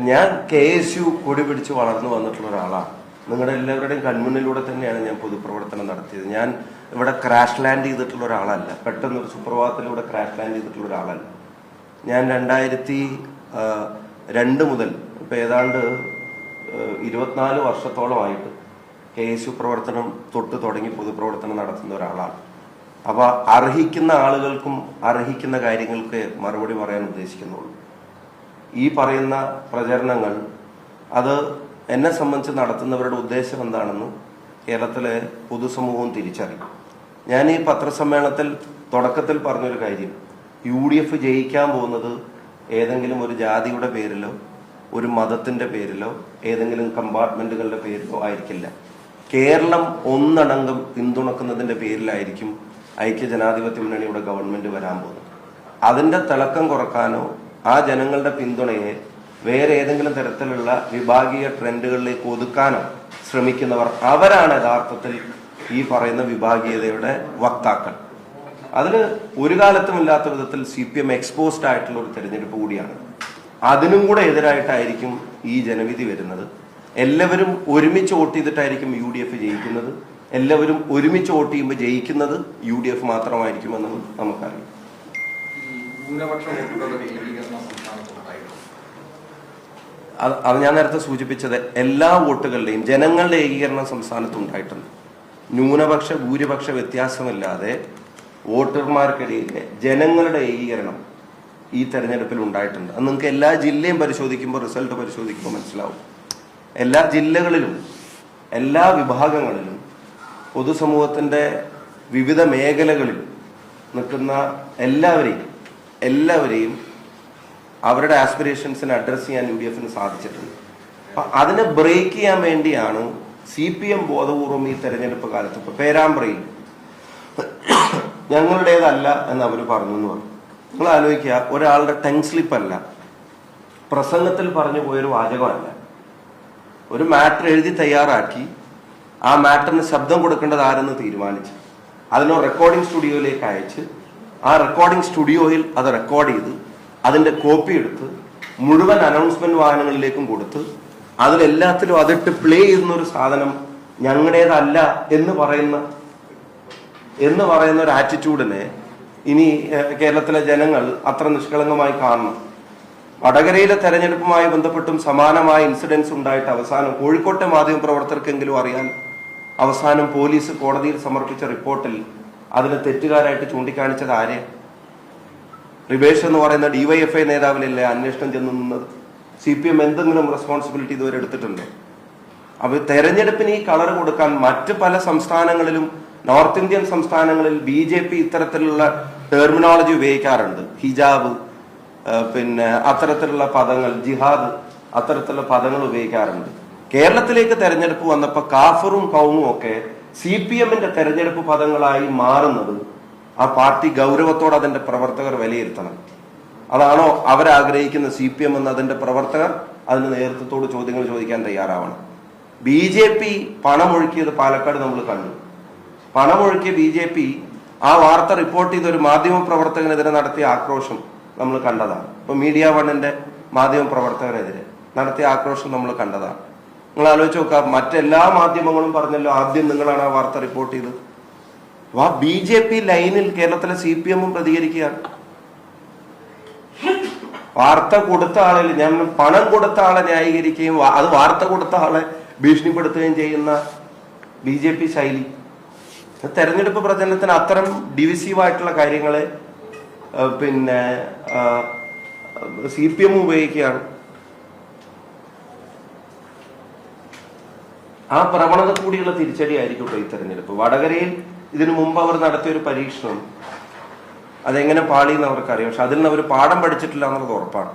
ഞാൻ KSU കൊടി പിടിച്ച് വളർന്നു വന്നിട്ടുള്ള ഒരാളാണ്. നിങ്ങളുടെ എല്ലാവരുടെയും കൺമുന്നിലൂടെ തന്നെയാണ് ഞാൻ പൊതുപ്രവർത്തനം നടത്തിയത്. ഞാൻ ഇവിടെ ക്രാഷ് ലാൻഡ് ചെയ്തിട്ടുള്ള ഒരാളല്ല, പെട്ടെന്നൊരു സുപ്രഭാതത്തിലൂടെ ക്രാഷ് ലാൻഡ് ചെയ്തിട്ടുള്ള ഒരാളല്ല. ഞാൻ 2002 മുതൽ ഇപ്പം ഏതാണ്ട് 24 വർഷത്തോളമായിട്ട് KSU പ്രവർത്തനം തൊട്ട് തുടങ്ങി പൊതുപ്രവർത്തനം നടത്തുന്ന ഒരാളാണ്. അപ്പോൾ അർഹിക്കുന്ന ആളുകൾക്കും അർഹിക്കുന്ന കാര്യങ്ങൾക്ക് മറുപടി പറയാൻ ഉദ്ദേശിക്കുന്നുള്ളൂ. ഈ പറയുന്ന പ്രചരണങ്ങൾ അത് എന്നെ സംബന്ധിച്ച് നടത്തുന്നവരുടെ ഉദ്ദേശം എന്താണെന്ന് കേരളത്തിലെ പൊതുസമൂഹവും തിരിച്ചറിയും. ഞാൻ ഈ പത്രസമ്മേളനത്തിൽ തുടക്കത്തിൽ പറഞ്ഞൊരു കാര്യം, UDF ജയിക്കാൻ പോകുന്നത് ഏതെങ്കിലും ഒരു ജാതിയുടെ പേരിലോ ഒരു മതത്തിന്റെ പേരിലോ ഏതെങ്കിലും കമ്പാർട്ട്മെന്റുകളുടെ പേരിലോ ആയിരിക്കില്ല. കേരളം ഒന്നടങ്കം പിന്തുണക്കുന്നതിന്റെ പേരിലായിരിക്കും ഐക്യജനാധിപത്യ മുന്നണിയുടെ ഗവൺമെന്റ് വരാൻ പോകുന്നത്. അതിന്റെ തിളക്കം കുറക്കാനോ ആ ജനങ്ങളുടെ പിന്തുണയെ വേറെ ഏതെങ്കിലും തരത്തിലുള്ള വിഭാഗീയ ട്രെൻഡുകളിലേക്ക് ഒതുക്കാനോ ശ്രമിക്കുന്നവർ, അവരാണ് യഥാർത്ഥത്തിൽ ഈ പറയുന്ന വിഭാഗീയതയുടെ വക്താക്കൾ. അതിൽ ഒരു കാലത്തുമില്ലാത്ത വിധത്തിൽ CPM എക്സ്പോസ്ഡ് ആയിട്ടുള്ള ഒരു തെരഞ്ഞെടുപ്പ് കൂടിയാണ്. അതിനും കൂടെ എതിരായിട്ടായിരിക്കും ഈ ജനവിധി വരുന്നത്. എല്ലാവരും ഒരുമിച്ച് വോട്ട് ചെയ്തിട്ടായിരിക്കും UDF ജയിക്കുന്നത്. എല്ലാവരും ഒരുമിച്ച് വോട്ട് ചെയ്യുമ്പോൾ ജയിക്കുന്നത് UDF മാത്രമായിരിക്കുമെന്ന് നമുക്കറിയാം. അത് ഞാൻ നേരത്തെ സൂചിപ്പിച്ചത്, എല്ലാ വോട്ടുകളുടെയും ജനങ്ങളുടെ ഏകീകരണം സംസ്ഥാനത്ത് ഉണ്ടായിട്ടുണ്ട്. ന്യൂനപക്ഷ ഭൂരിപക്ഷ വ്യത്യാസമില്ലാതെ വോട്ടർമാർക്കിടയിലെ ജനങ്ങളുടെ ഏകീകരണം ഈ തെരഞ്ഞെടുപ്പിൽ ഉണ്ടായിട്ടുണ്ട്. അത് നിങ്ങൾക്ക് എല്ലാ ജില്ലയും പരിശോധിക്കുമ്പോൾ, റിസൾട്ട് പരിശോധിക്കുമ്പോൾ മനസ്സിലാവും. എല്ലാ ജില്ലകളിലും എല്ലാ വിഭാഗങ്ങളിലും പൊതുസമൂഹത്തിന്റെ വിവിധ മേഖലകളിൽ നിൽക്കുന്ന എല്ലാവരെയും അവരുടെ ആസ്പിറേഷൻസിനെ അഡ്രസ് ചെയ്യാൻ UDFന് സാധിച്ചിട്ടുണ്ട്. അപ്പൊ അതിനെ ബ്രേക്ക് ചെയ്യാൻ വേണ്ടിയാണ് CPM ബോധപൂർവം ഈ തെരഞ്ഞെടുപ്പ് കാലത്ത് ഇപ്പൊ പേരാമ്പ്രയിൽ ഞങ്ങളുടേതല്ല എന്ന് അവർ പറഞ്ഞു എന്ന് പറഞ്ഞു. നിങ്ങൾ ആലോചിക്കുക, ഒരാളുടെ ടങ് സ്ലിപ്പ് അല്ല, പ്രസംഗത്തിൽ പറഞ്ഞു പോയൊരു വാചകമല്ല, ഒരു മാറ്റർ എഴുതി തയ്യാറാക്കി ആ മാറ്ററിന് ശബ്ദം കൊടുക്കേണ്ടത് ആരെന്ന് തീരുമാനിച്ച് അതിനോ റെക്കോർഡിംഗ് സ്റ്റുഡിയോയിലേക്ക് അയച്ച് ആ റെക്കോർഡിംഗ് സ്റ്റുഡിയോയിൽ അത് റെക്കോർഡ് ചെയ്ത് അതിന്റെ കോപ്പി എടുത്ത് മുഴുവൻ അനൗൺസ്മെന്റ് വാഹനങ്ങളിലേക്കും കൊടുത്ത് അതിലെല്ലാത്തിലും അതിട്ട് പ്ലേ ചെയ്യുന്ന ഒരു സാധനം ഞങ്ങളുടേതല്ല എന്ന് പറയുന്ന ഒരു ആറ്റിറ്റ്യൂഡിനെ ഇനി കേരളത്തിലെ ജനങ്ങൾ അത്ര നിഷ്കളങ്കമായി കാണണം. വടകരയിലെ തെരഞ്ഞെടുപ്പുമായി ബന്ധപ്പെട്ടും സമാനമായ ഇൻസിഡൻസ് ഉണ്ടായിട്ട് അവസാനം കോഴിക്കോട്ടെ മാധ്യമ പ്രവർത്തകർക്കെങ്കിലും അറിയാൻ, അവസാനം പോലീസ് കോടതിയിൽ സമർപ്പിച്ച റിപ്പോർട്ടിൽ അതിന് തെറ്റുകാരായിട്ട് ചൂണ്ടിക്കാണിച്ചത് ആരെ? റിബേഷ് എന്ന് പറയുന്ന DYFI നേതാവിലല്ലേ അന്വേഷണം ചെന്ന് നിന്നത്? CPM എന്തെങ്കിലും റെസ്പോൺസിബിലിറ്റി ഇതുവരെ എടുത്തിട്ടുണ്ടോ? അപ്പൊ തെരഞ്ഞെടുപ്പിന് ഈ കളർ കൊടുക്കാൻ മറ്റ് പല സംസ്ഥാനങ്ങളിലും, നോർത്ത് ഇന്ത്യൻ സംസ്ഥാനങ്ങളിൽ BJP ഇത്തരത്തിലുള്ള ടെർമിനോളജി ഉപയോഗിക്കാറുണ്ട്. ഹിജാബ്, പിന്നെ അത്തരത്തിലുള്ള പദങ്ങൾ, ജിഹാദ്, അത്തരത്തിലുള്ള പദങ്ങൾ ഉപയോഗിക്കാറുണ്ട്. കേരളത്തിലേക്ക് തെരഞ്ഞെടുപ്പ് വന്നപ്പോൾ കാഫറും കൗമും ഒക്കെ CPMന്റെ തെരഞ്ഞെടുപ്പ് പദങ്ങളായി മാറുന്നത് ആ പാർട്ടി ഗൗരവത്തോടെ അതിന്റെ പ്രവർത്തകർ വിലയിരുത്തണം. അതാണോ അവരാഗ്രഹിക്കുന്ന CPM എന്ന് അതിന്റെ പ്രവർത്തകർ അതിന് നേതൃത്വത്തോട് ചോദ്യങ്ങൾ ചോദിക്കാൻ തയ്യാറാവണം. BJP പണമൊഴുക്കിയത് പാലക്കാട് നമ്മൾ കണ്ടു. പണമൊഴുക്കിയ BJP ആ വാർത്ത റിപ്പോർട്ട് ചെയ്ത ഒരു മാധ്യമ പ്രവർത്തകനെതിരെ നടത്തിയ ആക്രോശം നമ്മൾ കണ്ടതാണ്. ഇപ്പൊ മീഡിയ വണ്ണിന്റെ മാധ്യമ പ്രവർത്തകരെതിരെ നടത്തിയ ആക്രോശം നമ്മൾ കണ്ടതാണ്. നിങ്ങൾ ആലോചിച്ച് നോക്കാം, മറ്റെല്ലാ മാധ്യമങ്ങളും പറഞ്ഞല്ലോ ആദ്യം നിങ്ങളാണ് ആ വാർത്ത റിപ്പോർട്ട് ചെയ്തത്. ആ BJP ലൈനിൽ കേരളത്തിലെ CPMഉം പ്രതികരിക്കുകയാണ്. വാർത്ത കൊടുത്ത ആളിൽ, ഞാൻ പണം കൊടുത്ത ആളെ ന്യായീകരിക്കുകയും അത് വാർത്ത കൊടുത്ത ആളെ ഭീഷണിപ്പെടുത്തുകയും ചെയ്യുന്ന BJP ശൈലി തെരഞ്ഞെടുപ്പ് പ്രചരണത്തിന് അത്തരം ഡിവിസീവായിട്ടുള്ള കാര്യങ്ങളെ പിന്നെ CPM ഉപയോഗിക്കുകയാണ്. ആ പ്രവണത കൂടിയുള്ള തിരിച്ചടി ആയിരിക്കും ഈ തെരഞ്ഞെടുപ്പ്. വടകരയിൽ ഇതിനു മുമ്പ് അവർ നടത്തിയൊരു പരീക്ഷണം അതെങ്ങനെ പാളിയെന്ന് അവർക്കറിയാം. പക്ഷെ അതിൽ നിന്ന് അവർ പാഠം പഠിച്ചിട്ടില്ല എന്നുള്ളത് ഉറപ്പാണ്.